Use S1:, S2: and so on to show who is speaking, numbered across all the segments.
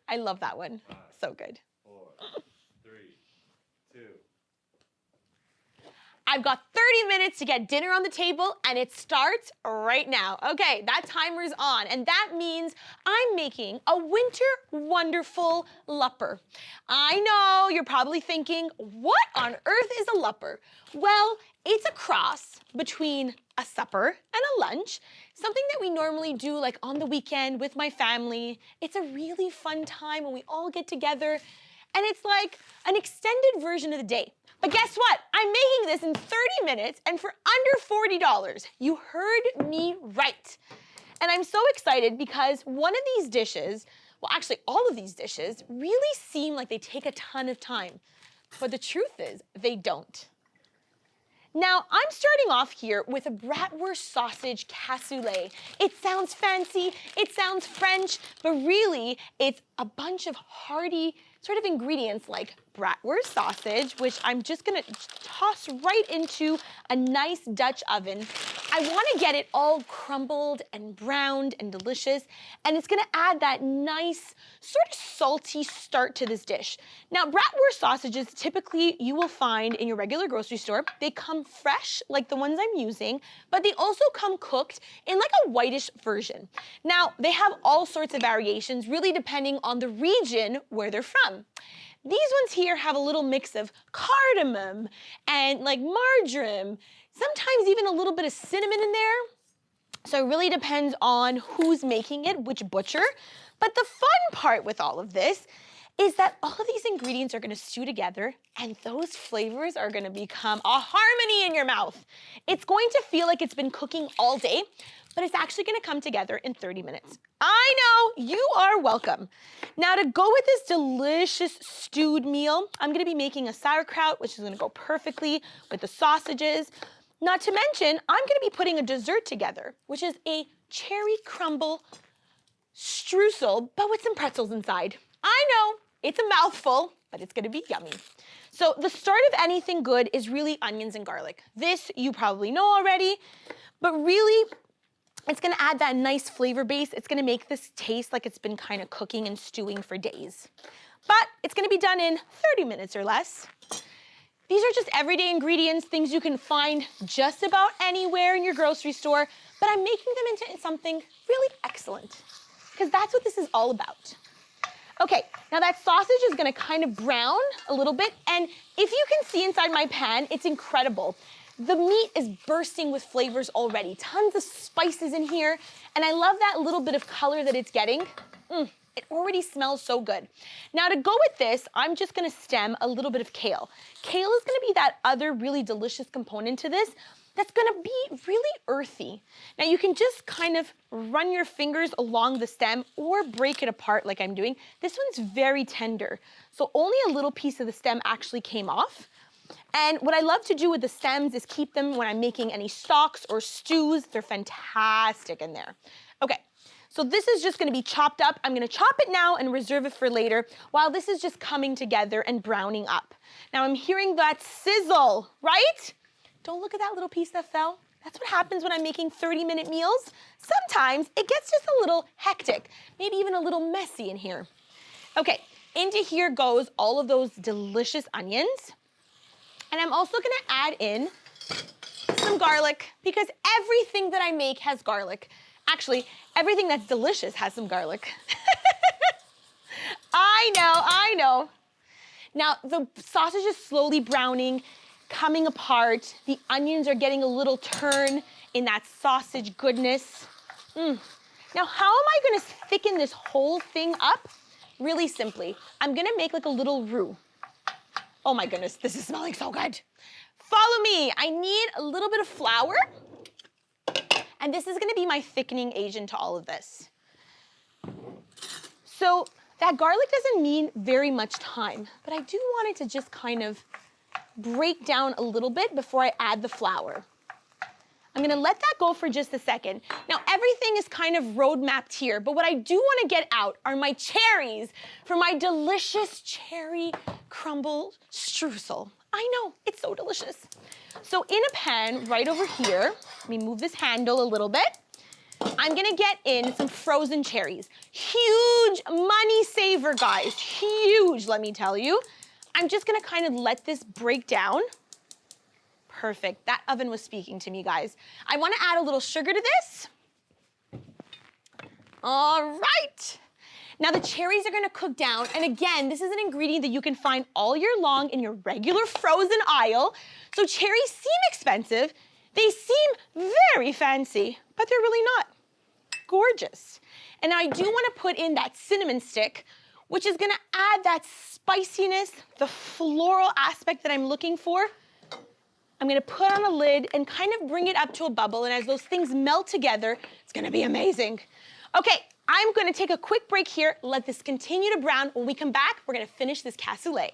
S1: I love that one.
S2: 5,
S1: So good.
S2: 4, 3, 2.
S1: I've got 30 minutes to get dinner on the table, and it starts right now. Okay, that timer's on, and that means I'm making a winter wonderful lupper. I know you're probably thinking, what on earth is a lupper? Well, it's a cross between a supper and a lunch, something that we normally do like on the weekend with my family. It's a really fun time when we all get together, and it's like an extended version of the day. But guess what? I'm making this in 30 minutes and for under $40. You heard me right. And I'm so excited because one of these dishes, well, actually all of these dishes, really seem like they take a ton of time. But the truth is, they don't. Now, I'm starting off here with a bratwurst sausage cassoulet. It sounds fancy, it sounds French, but really it's a bunch of hearty sort of ingredients like bratwurst sausage, which I'm just gonna toss right into a nice Dutch oven. I wanna get it all crumbled and browned and delicious, and it's gonna add that nice sort of salty start to this dish. Now, bratwurst sausages typically you will find in your regular grocery store. They come fresh, like the ones I'm using, but they also come cooked in like a whitish version. Now, they have all sorts of variations, really depending on the region where they're from. These ones here have a little mix of cardamom and like marjoram, sometimes even a little bit of cinnamon in there. So it really depends on who's making it, which butcher. But the fun part with all of this is that all of these ingredients are gonna stew together and those flavors are gonna become a harmony in your mouth. It's going to feel like it's been cooking all day, but it's actually gonna come together in 30 minutes. I know, you are welcome. Now to go with this delicious stewed meal, I'm gonna be making a sauerkraut, which is gonna go perfectly with the sausages. Not to mention, I'm gonna be putting a dessert together, which is a cherry crumble streusel, but with some pretzels inside. I know, it's a mouthful, but it's gonna be yummy. So the start of anything good is really onions and garlic. This you probably know already, but really, it's gonna add that nice flavor base. It's gonna make this taste like it's been kind of cooking and stewing for days. But it's gonna be done in 30 minutes or less. These are just everyday ingredients, things you can find just about anywhere in your grocery store, but I'm making them into something really excellent, because that's what this is all about. Okay, now that sausage is gonna kind of brown a little bit, and if you can see inside my pan, it's incredible. The meat is bursting with flavors already, tons of spices in here, and I love that little bit of color that it's getting. It already smells so good. Now to go with this, I'm just gonna stem a little bit of kale. Kale is gonna be that other really delicious component to this that's gonna be really earthy. Now you can just kind of run your fingers along the stem or break it apart like I'm doing. This one's very tender, so only a little piece of the stem actually came off. And what I love to do with the stems is keep them when I'm making any stocks or stews. They're fantastic in there. Okay, so this is just gonna be chopped up. I'm gonna chop it now and reserve it for later while this is just coming together and browning up. Now I'm hearing that sizzle, right? Don't look at that little piece that fell. That's what happens when I'm making 30-minute meals. Sometimes it gets just a little hectic, maybe even a little messy in here. Okay, into here goes all of those delicious onions. And I'm also gonna add in some garlic because everything that I make has garlic. Actually, everything that's delicious has some garlic. I know. Now, the sausage is slowly browning, coming apart. The onions are getting a little turn in that sausage goodness. Now, how am I gonna thicken this whole thing up? Really simply, I'm gonna make like a little roux. Oh my goodness, this is smelling so good. Follow me. I need a little bit of flour, and this is gonna be my thickening agent to all of this. So that garlic doesn't need very much time, but I do want it to just kind of break down a little bit before I add the flour. I'm gonna let that go for just a second. Now everything is kind of road mapped here, but what I do wanna get out are my cherries for my delicious cherry crumble streusel. I know, it's so delicious. So in a pan right over here, let me move this handle a little bit. I'm gonna get in some frozen cherries. Huge money saver, guys. Huge, let me tell you. I'm just gonna kind of let this break down. Perfect. That oven was speaking to me, guys. I wanna add a little sugar to this. All right. Now the cherries are gonna cook down, and again, this is an ingredient that you can find all year long in your regular frozen aisle. So cherries seem expensive, they seem very fancy, but they're really not. Gorgeous. And I do wanna put in that cinnamon stick, which is gonna add that spiciness, the floral aspect that I'm looking for. I'm gonna put on a lid and kind of bring it up to a bubble, and as those things melt together, it's gonna be amazing. Okay, I'm gonna take a quick break here, let this continue to brown. When we come back, we're gonna finish this cassoulet.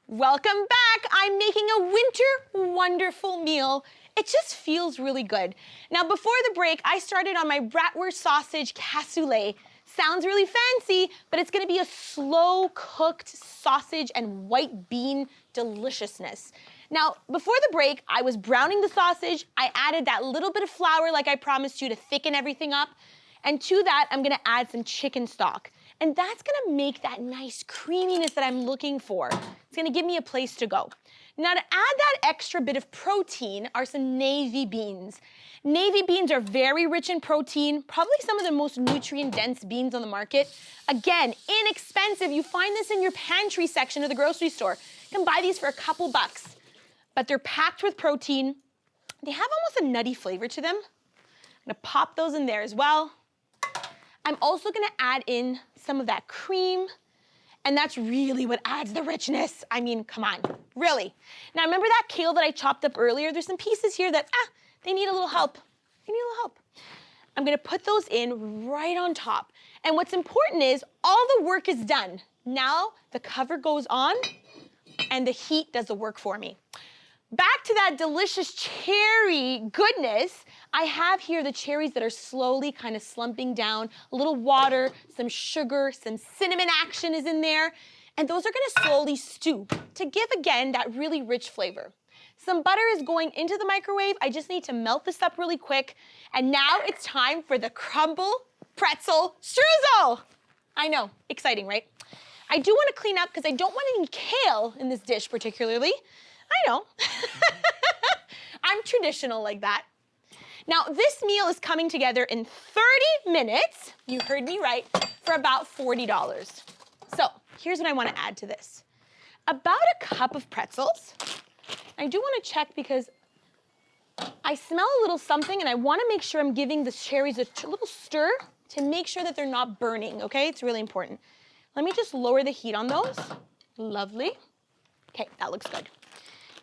S1: Welcome back. I'm making a winter wonderful meal. It just feels really good. Now, before the break, I started on my bratwurst sausage cassoulet. Sounds really fancy, but it's gonna be a slow cooked sausage and white bean deliciousness. Now, before the break, I was browning the sausage. I added that little bit of flour like I promised you to thicken everything up. And to that, I'm gonna add some chicken stock. And that's gonna make that nice creaminess that I'm looking for. It's gonna give me a place to go. Now to add that extra bit of protein are some navy beans. Navy beans are very rich in protein, probably some of the most nutrient-dense beans on the market. Again, inexpensive. You find this in your pantry section of the grocery store. You can buy these for a couple bucks. But they're packed with protein. They have almost a nutty flavor to them. I'm gonna pop those in there as well. I'm also gonna add in some of that cream, and that's really what adds the richness. I mean, come on, really. Now remember that kale that I chopped up earlier? There's some pieces here that, they need a little help. They need a little help. I'm gonna put those in right on top. And what's important is all the work is done. Now the cover goes on and the heat does the work for me. Back to that delicious cherry goodness, I have here the cherries that are slowly kind of slumping down, a little water, some sugar, some cinnamon action is in there, and those are gonna slowly stew to give, again, that really rich flavor. Some butter is going into the microwave. I just need to melt this up really quick, and now it's time for the crumble pretzel streusel. I know, exciting, right? I do wanna clean up because I don't want any kale in this dish particularly. I know. I'm traditional like that. Now, this meal is coming together in 30 minutes, you heard me right, for about $40. So, here's what I want to add to this. About a cup of pretzels. I do want to check because I smell a little something and I wanna make sure I'm giving the cherries a little stir to make sure that they're not burning, okay? It's really important. Let me just lower the heat on those. Lovely. Okay, that looks good.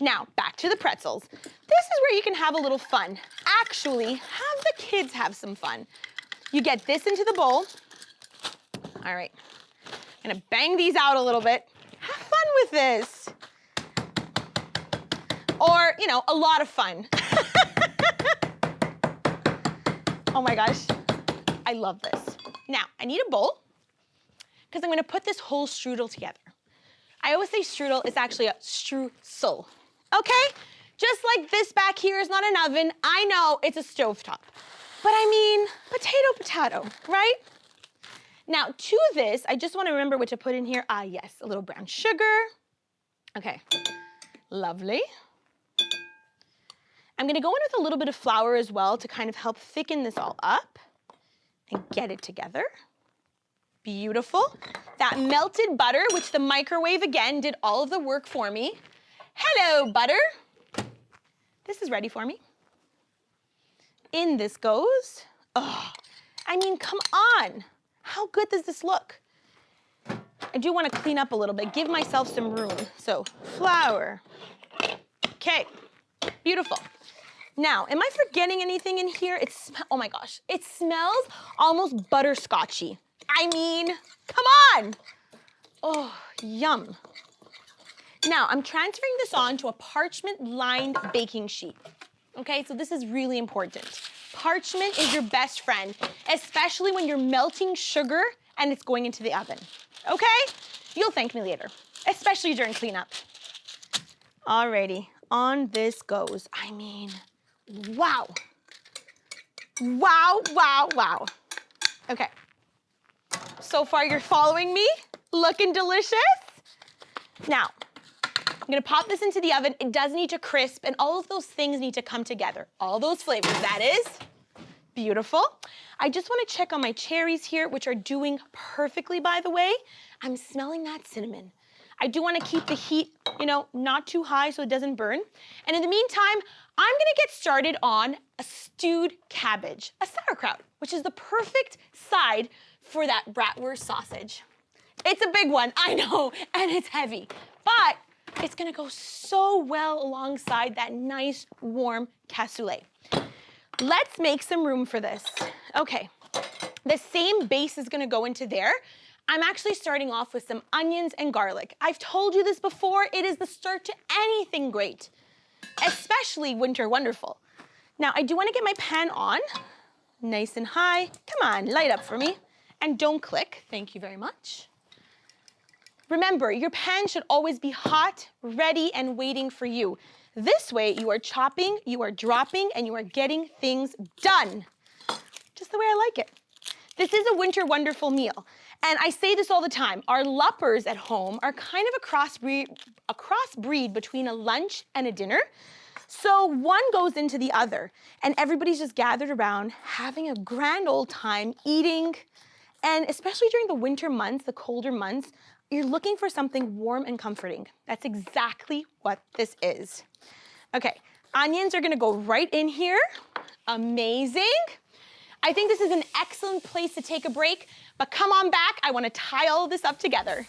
S1: Now, back to the pretzels. This is where you can have a little fun. Actually, have the kids have some fun. You get this into the bowl. All right, I'm gonna bang these out a little bit. Have fun with this. Or, you know, a lot of fun. Oh my gosh, I love this. Now, I need a bowl because I'm gonna put this whole strudel together. I always say strudel, it's actually a streusel, okay? Just like this back here is not an oven, I know it's a stovetop. But I mean, potato, right? Now, to this, I just wanna remember what to put in here. Ah, yes, a little brown sugar. Okay, lovely. I'm gonna go in with a little bit of flour as well to kind of help thicken this all up and get it together. Beautiful. That melted butter, which the microwave again did all of the work for me. Hello, butter. This is ready for me. In this goes. Oh, I mean, come on. How good does this look? I do want to clean up a little bit, give myself some room. So, flour. Okay, beautiful. Now, am I forgetting anything in here? Oh my gosh, it smells almost butterscotchy. I mean, come on. Oh, yum. Now, I'm transferring this on to a parchment-lined baking sheet. Okay, so this is really important. Parchment is your best friend, especially when you're melting sugar and it's going into the oven. Okay? You'll thank me later, especially during cleanup. Alrighty, on this goes. I mean, wow. Wow, wow, wow. Okay. So far, you're following me? Looking delicious? Now, I'm gonna pop this into the oven. It does need to crisp, and all of those things need to come together. All those flavors, that is. Beautiful. I just wanna check on my cherries here, which are doing perfectly, by the way. I'm smelling that cinnamon. I do wanna keep the heat, you know, not too high so it doesn't burn. And in the meantime, I'm gonna get started on a stewed cabbage, a sauerkraut, which is the perfect side for that bratwurst sausage. It's a big one, I know, and it's heavy, but it's gonna go so well alongside that nice, warm cassoulet. Let's make some room for this. Okay, the same base is gonna go into there. I'm actually starting off with some onions and garlic. I've told you this before, it is the start to anything great, especially winter wonderful. Now, I do wanna get my pan on, nice and high. Come on, light up for me. And don't click, thank you very much. Remember, your pan should always be hot, ready, and waiting for you. This way, you are chopping, you are dropping, and you are getting things done. Just the way I like it. This is a winter wonderful meal. And I say this all the time, our luppers at home are kind of a crossbreed between a lunch and a dinner. So one goes into the other, and everybody's just gathered around, having a grand old time, eating, and especially during the winter months, the colder months, you're looking for something warm and comforting. That's exactly what this is. Okay, onions are gonna go right in here. Amazing. I think this is an excellent place to take a break, but come on back, I wanna tie all this up together.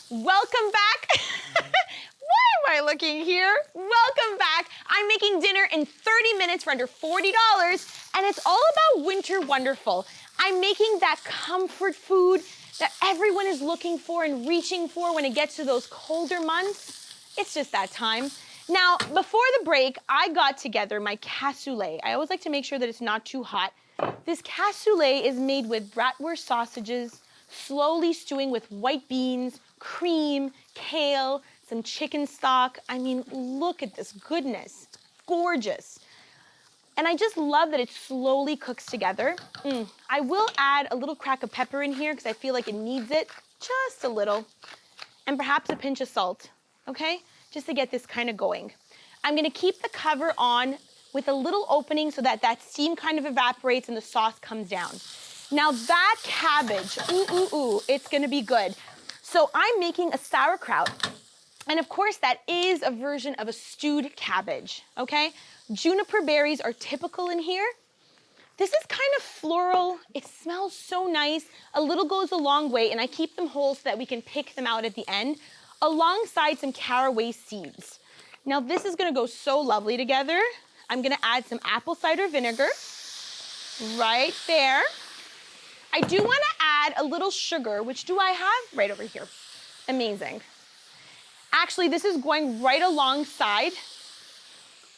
S1: Welcome back. Why am I looking here? Welcome back. I'm making dinner in 30 minutes for under $40, and it's all about winter wonderful. I'm making that comfort food that everyone is looking for and reaching for when it gets to those colder months. It's just that time. Now, before the break, I got together my cassoulet. I always like to make sure that it's not too hot. This cassoulet is made with bratwurst sausages, slowly stewing with white beans, cream, kale, some chicken stock. I mean, look at this goodness. Gorgeous. And I just love that it slowly cooks together. I will add a little crack of pepper in here because I feel like it needs it, just a little. And perhaps a pinch of salt, okay? Just to get this kind of going. I'm gonna keep the cover on with a little opening so that that steam kind of evaporates and the sauce comes down. Now that cabbage, it's gonna be good. So I'm making a sauerkraut. And of course, that is a version of a stewed cabbage, okay? Juniper berries are typical in here. This is kind of floral. It smells so nice. A little goes a long way, and I keep them whole so that we can pick them out at the end, alongside some caraway seeds. Now this is gonna go so lovely together. I'm gonna add some apple cider vinegar right there. I do wanna add a little sugar, which do I have? Right over here. Amazing. Actually, this is going right alongside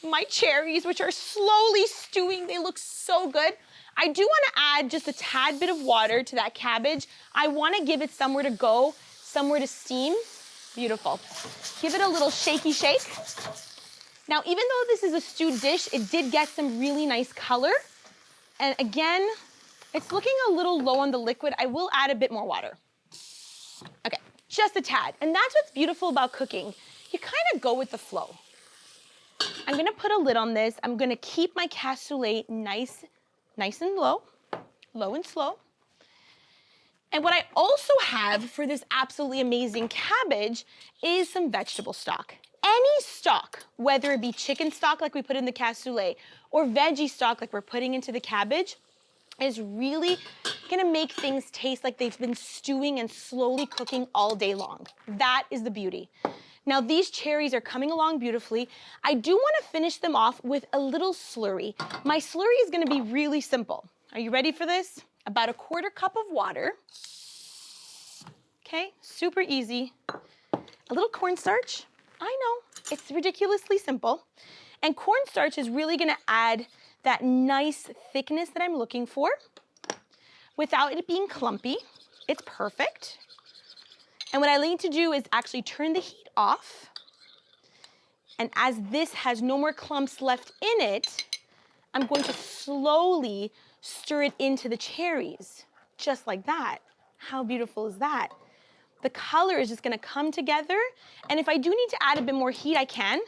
S1: my cherries, which are slowly stewing. They look so good. I do wanna add just a tad bit of water to that cabbage. I wanna give it somewhere to go, somewhere to steam. Beautiful. Give it a little shaky shake. Now, even though this is a stewed dish, it did get some really nice color. And again, it's looking a little low on the liquid. I will add a bit more water. Okay, just a tad. And that's what's beautiful about cooking. You kind of go with the flow. I'm gonna put a lid on this. I'm gonna keep my cassoulet nice and low and slow. And what I also have for this absolutely amazing cabbage is some vegetable stock. Any stock, whether it be chicken stock like we put in the cassoulet or veggie stock like we're putting into the cabbage, is really gonna make things taste like they've been stewing and slowly cooking all day long. That is the beauty. Now these cherries are coming along beautifully. I do wanna finish them off with a little slurry. My slurry is gonna be really simple. Are you ready for this? About a 1/4 cup of water. Okay, super easy. A little cornstarch. I know, it's ridiculously simple. And cornstarch is really gonna add that nice thickness that I'm looking for without it being clumpy. It's perfect. And what I need to do is actually turn the heat off. And as this has no more clumps left in it, I'm going to slowly stir it into the cherries, just like that. How beautiful is that? The color is just gonna come together. And if I do need to add a bit more heat, I can.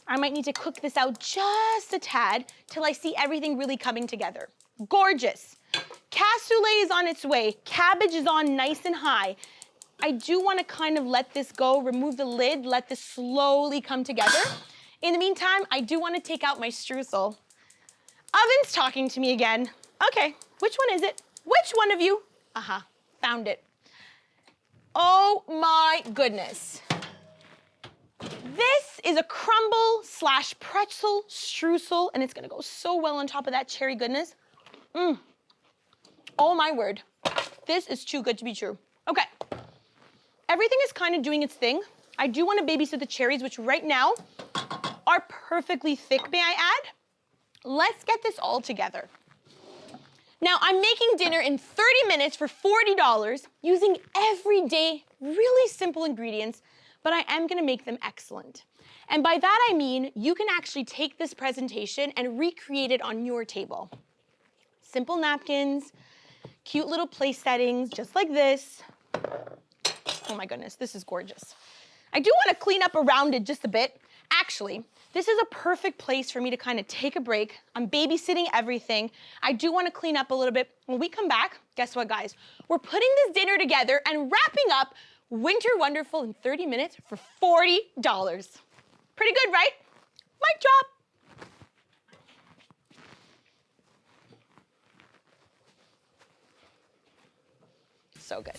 S1: I might need to cook this out just a tad till I see everything really coming together. Gorgeous. Cassoulet is on its way. Cabbage is on nice and high. I do wanna kind of let this go, remove the lid, let this slowly come together. In the meantime, I do wanna take out my streusel. Oven's talking to me again. Okay, which one is it? Which one of you? Found it. Oh my goodness. This is a crumble / pretzel streusel, and it's gonna go so well on top of that cherry goodness. Oh my word. This is too good to be true. Okay. Everything is kind of doing its thing. I do want to babysit the cherries, which right now are perfectly thick, may I add? Let's get this all together. Now, I'm making dinner in 30 minutes for $40 using everyday, really simple ingredients, but I am gonna make them excellent. And by that I mean, you can actually take this presentation and recreate it on your table. Simple napkins, cute little place settings, just like this. Oh my goodness, this is gorgeous. I do wanna clean up around it just a bit. Actually, this is a perfect place for me to kind of take a break. I'm babysitting everything. I do want to clean up a little bit. When we come back, guess what, guys? We're putting this dinner together and wrapping up Winter Wonderful in 30 minutes for $40. Pretty good, right? Mic drop. So good.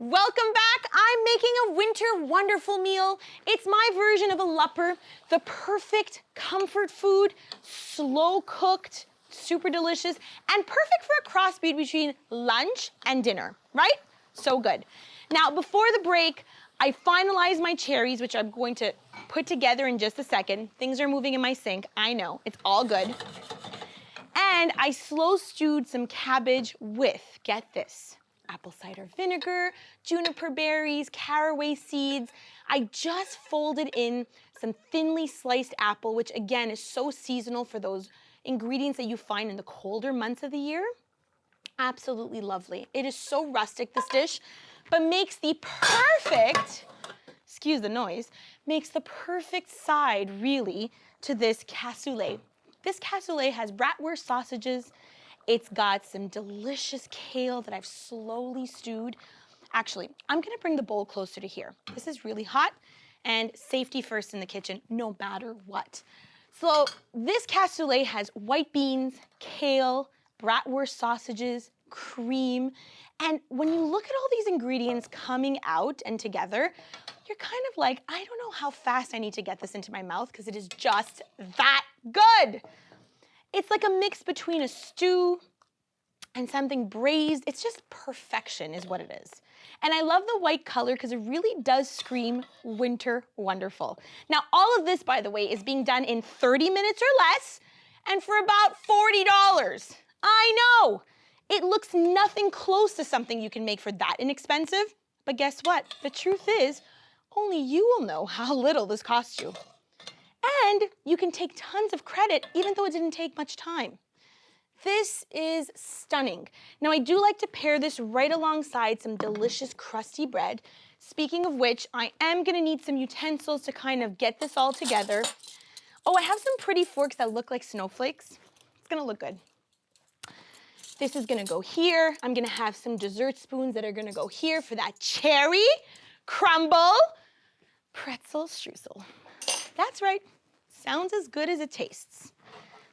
S1: Welcome back. I'm making a winter wonderful meal. It's my version of a lupper, the perfect comfort food, slow cooked, super delicious, and perfect for a cross between lunch and dinner, right? So good. Now, before the break, I finalized my cherries, which I'm going to put together in just a second. Things are moving in my sink. I know, it's all good. And I slow stewed some cabbage with, get this, apple cider vinegar, juniper berries, caraway seeds. I just folded in some thinly sliced apple, which again is so seasonal for those ingredients that you find in the colder months of the year. Absolutely lovely. It is so rustic, this dish, but makes the perfect, excuse the noise, makes the perfect side really to this cassoulet. This cassoulet has bratwurst sausages. It's got some delicious kale that I've slowly stewed. Actually, I'm gonna bring the bowl closer to here. This is really hot, and safety first in the kitchen, no matter what. So this cassoulet has white beans, kale, bratwurst sausages, cream, and when you look at all these ingredients coming out and together, you're kind of like, I don't know how fast I need to get this into my mouth because it is just that good. It's like a mix between a stew and something braised. It's just perfection is what it is. And I love the white color because it really does scream winter wonderful. Now, all of this, by the way, is being done in 30 minutes or less and for about $40. I know. It looks nothing close to something you can make for that inexpensive. But guess what? The truth is, only you will know how little this costs you. And you can take tons of credit even though it didn't take much time. This is stunning. Now I do like to pair this right alongside some delicious crusty bread. Speaking of which, I am gonna need some utensils to kind of get this all together. Oh, I have some pretty forks that look like snowflakes. It's gonna look good. This is gonna go here. I'm gonna have some dessert spoons that are gonna go here for that cherry, crumble, pretzel streusel. That's right, sounds as good as it tastes.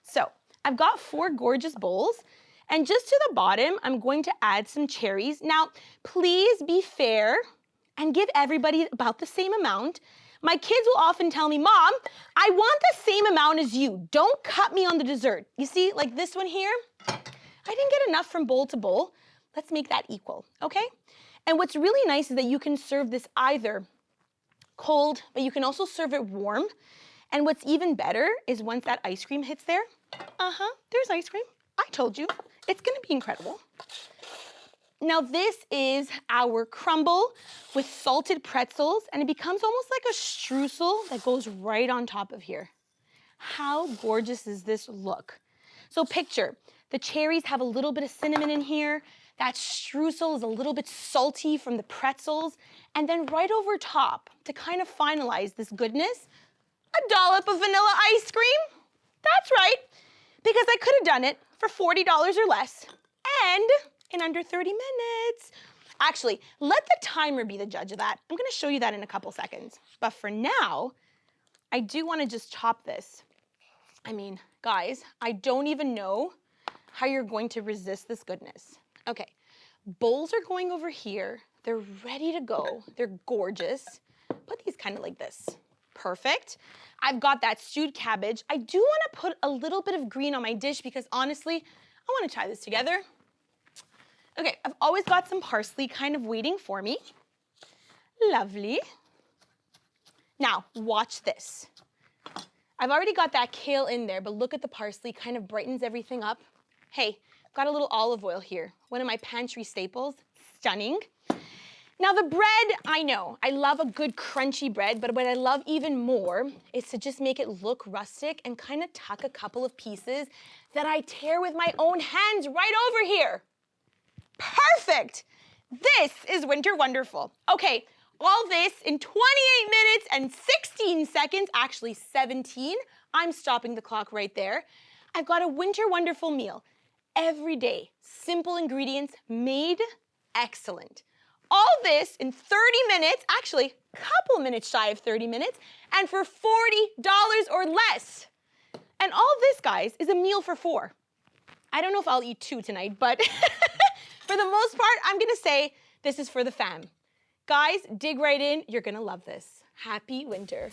S1: So, I've got 4 gorgeous bowls, and just to the bottom, I'm going to add some cherries. Now, please be fair and give everybody about the same amount. My kids will often tell me, Mom, I want the same amount as you. Don't cut me on the dessert. You see, like this one here, I didn't get enough from bowl to bowl. Let's make that equal, okay? And what's really nice is that you can serve this either cold, but you can also serve it warm. And what's even better is once that ice cream hits there, there's ice cream. I told you, it's gonna be incredible. Now this is our crumble with salted pretzels, and it becomes almost like a streusel that goes right on top of here. How gorgeous does this look? So picture, the cherries have a little bit of cinnamon in here, that streusel is a little bit salty from the pretzels, and then right over top, to kind of finalize this goodness, a dollop of vanilla ice cream. That's right, because I could have done it for $40 or less, and in under 30 minutes. Actually, let the timer be the judge of that. I'm gonna show you that in a couple seconds. But for now, I do wanna just chop this. I mean, guys, I don't even know how you're going to resist this goodness. Okay, bowls are going over here. They're ready to go. They're gorgeous. Put these kind of like this. Perfect. I've got that stewed cabbage. I do want to put a little bit of green on my dish because honestly, I want to try this together. Okay, I've always got some parsley kind of waiting for me. Lovely. Now, watch this. I've already got that kale in there, but look at the parsley, kind of brightens everything up. Hey, got a little olive oil here, one of my pantry staples. Stunning. Now the bread, I know, I love a good crunchy bread, but what I love even more is to just make it look rustic and kind of tuck a couple of pieces that I tear with my own hands right over here. Perfect! This is winter wonderful. Okay, all this in 28 minutes and 16 seconds, actually 17. I'm stopping the clock right there. I've got a winter wonderful meal. Every day, simple ingredients made excellent. All this in 30 minutes, actually a couple minutes shy of 30 minutes, and for $40 or less. And all this, guys, is a meal for 4. I don't know if I'll eat 2 tonight, but for the most part, I'm gonna say this is for the fam. Guys, dig right in. You're gonna love this. Happy winter.